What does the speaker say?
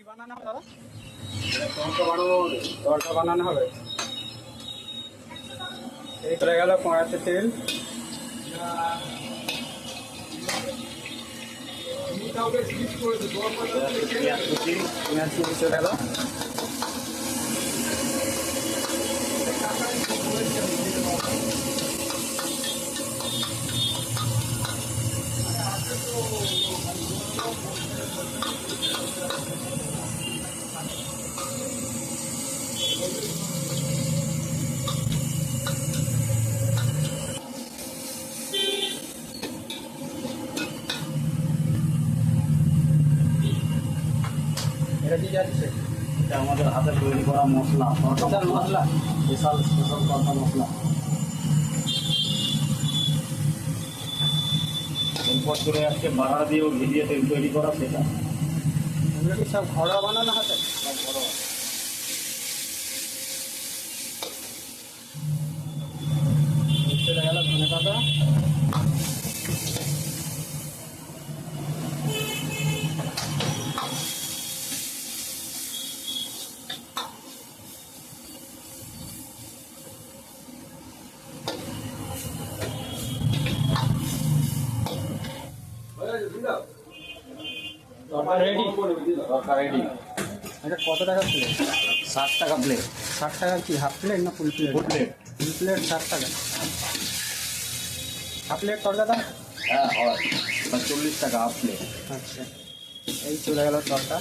কি বানানো হবে দাদা? তরকা বানানো হবে। এই চলে গেল কড়াইতে তেল। পেঁয়াজ কুচি চলে গেল। এটা কি যাচ্ছে? এটা আমাদের হাতে তৈরি করা মশলা, স্পেশাল মশলা। স্পেশাল তরকা মশলা। এরপর চলে আসছে বাড়া দিয়ে ও ঘি দিয়ে তেল তৈরি করা, সেটা এগুলো কি সব ঘরোয়া বানানো হাতে? সব ঘরোয়া। চলে গেল ধনে পাতা। তরকা রেডি। তরকা রেডি। এটা কত টাকা প্লেট? 60 টাকা প্লেট। 60 টাকা কি হাফ প্লেট না full plate? Full plate. Full plate 60 টাকা। হাফ প্লেট তরকা দাম? হ্যাঁ হয়, 40 টাকা হাফ প্লেট। আচ্ছা, এই চলে গেল তরকা।